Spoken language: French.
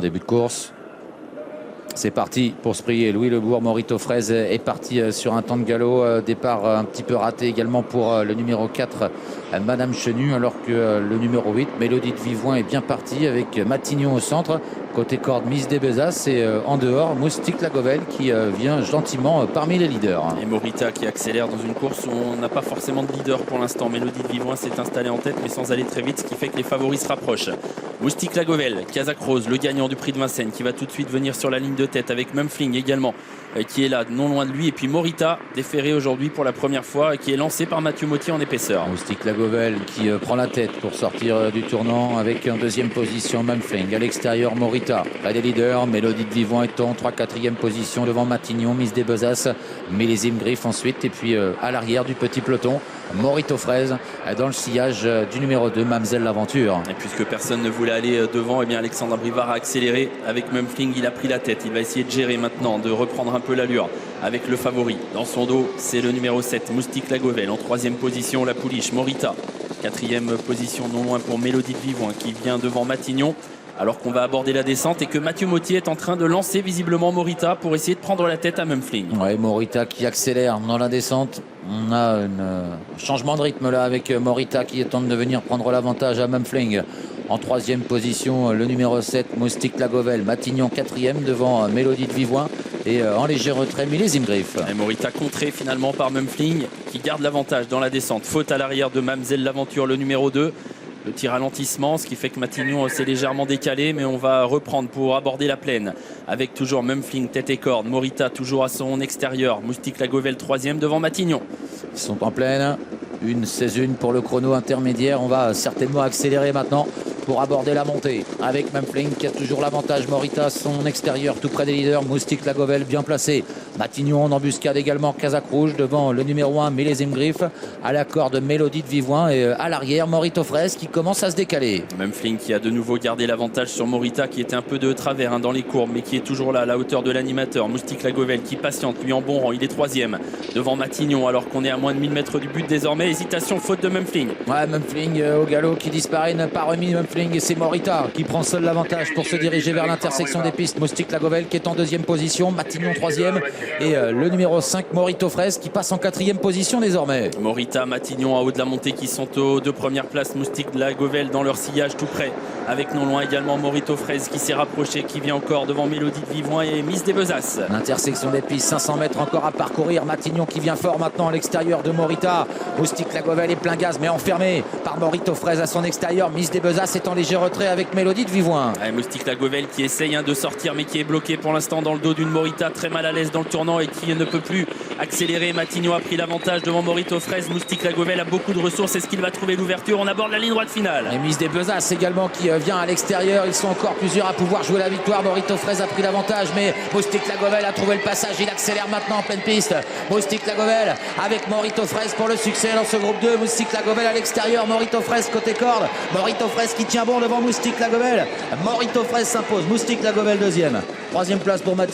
Début de course. C'est parti pour se prier. Louis Lebourg, Morito Fraise est parti sur un temps de galop. Départ un petit peu raté également pour le numéro 4, Madame Chenu, alors que le numéro 8, Mélodie de Vivoin, est bien parti avec Matignon au centre. Côté corde, Miss des Bezas, et en dehors, Moustique Lagovelle qui vient gentiment parmi les leaders. Et Morita qui accélère dans une course où on n'a pas forcément de leader pour l'instant. Mélodie de Vivoin s'est installée en tête mais sans aller très vite, ce qui fait que les favoris se rapprochent. Moustique Lagovelle, Kazakh Rose, le gagnant du prix de Vincennes, qui va tout de suite venir sur la ligne de tête avec Mumfling également, qui est là non loin de lui. Et puis Morita, déféré aujourd'hui pour la première fois, qui est lancé par Mathieu Mottier en épaisseur. Moustique Lagovelle qui prend la tête pour sortir du tournant avec en deuxième position Mumfling. À l'extérieur, Morita, pas des leaders. Mélodie de Vivoin est en 3-4e position devant Matignon, Miss des Bezas, Millésime Griffe ensuite. Et puis à l'arrière du petit peloton, Morito Fraise dans le sillage du numéro 2, Mamzelle l'Aventure. Et puisque personne ne voulait aller devant, et bien Alexandre Abrivard a accéléré avec Mumfling. Il a pris la tête, il va essayer de gérer maintenant, de reprendre un peu l'allure avec le favori. Dans son dos, c'est le numéro 7, Moustique Lagovelle. En 3e position, la pouliche Morita. 4e position non loin pour Mélodie de Vivoin qui vient devant Matignon, alors qu'on va aborder la descente et que Mathieu Mottier est en train de lancer visiblement Morita pour essayer de prendre la tête à Mumfling. Ouais, Morita qui accélère dans la descente. On a un changement de rythme là avec Morita qui tente de venir prendre l'avantage à Mumfling. En 3e position, le numéro 7, Moustique Lagovelle. Matignon 4e devant Mélodie de Vivoin. Et en léger retrait, Millésime Griffe. Et Morita contré finalement par Mumfling qui garde l'avantage dans la descente. Faute à l'arrière de Mamzelle l'Aventure, le numéro 2. Le petit ralentissement, ce qui fait que Matignon s'est légèrement décalé, mais on va reprendre pour aborder la plaine. Avec toujours Mumfling, tête et corde. Morita toujours à son extérieur. Moustique Lagovelle 3e devant Matignon. Ils sont en plaine. 1:16 pour le chrono intermédiaire. On va certainement accélérer maintenant pour aborder la montée. Avec Mumfling qui a toujours l'avantage. Morita à son extérieur, tout près des leaders. Moustique Lagovelle bien placé. Matignon en embuscade également. Kazakh Rouge devant le numéro 1, Millésime Griffe. À la corde, Mélodie de Vivoin. Et à l'arrière, Morito Fraise qui commence à se décaler. Mumfling qui a de nouveau gardé l'avantage sur Morita, qui était un peu de travers dans les courbes, mais qui est toujours là à la hauteur de l'animateur. Moustique Lagovelle qui patiente, lui en bon rang. Il est 3e devant Matignon, alors qu'on est à moins de 1000 mètres du but désormais. Hésitation, faute de Mumfling. Ouais, Mumfling au galop qui disparaît, n'a pas remis Mumfling, et c'est Morita qui prend seul l'avantage pour se diriger vers l'intersection des pistes. Moustique Lagovelle qui est en 2e position, Matignon 3e, et le numéro 5, Morito Fraise qui passe en 4e position désormais. Morita, Matignon en haut de la montée qui sont aux 2 premières places. Moustique Lagovelle dans leur sillage tout près, avec non loin également Morito Fraise qui s'est rapproché, qui vient encore devant Mélodie de Vivoin et Miss des Bezas. L'intersection des pistes, 500 mètres encore à parcourir. Matignon qui vient fort maintenant à l'extérieur de Morita. Moustique Lagovelle est plein gaz mais enfermé par Morito Fraise à son extérieur. Miss des Bezas est en léger retrait avec Mélodie de Vivoin. Ouais, Moustique Lagovelle qui essaye de sortir mais qui est bloqué pour l'instant dans le dos d'une Morita très mal à l'aise dans le tournant et qui ne peut plus accélérer. Matignon a pris l'avantage devant Morito Fraise. Moustique Lagovelle a beaucoup de ressources. Est-ce qu'il va trouver l'ouverture? On aborde la ligne droite finale. Et Miss des Bezas également qui vient à l'extérieur. Ils sont encore plusieurs à pouvoir jouer la victoire. Morito Fraise a pris l'avantage mais Moustique Lagovelle a trouvé le passage. Il accélère maintenant en pleine piste. Moustique Lagovelle avec Morito Fraise pour le succès dans ce groupe 2. Moustique Lagovelle à l'extérieur. Morito Fraise côté corde. Morito Fraise qui tient bon devant Moustique Lagovelle. Morito Fraise s'impose. Moustique Lagovelle 2e. 3e place pour Mathieu.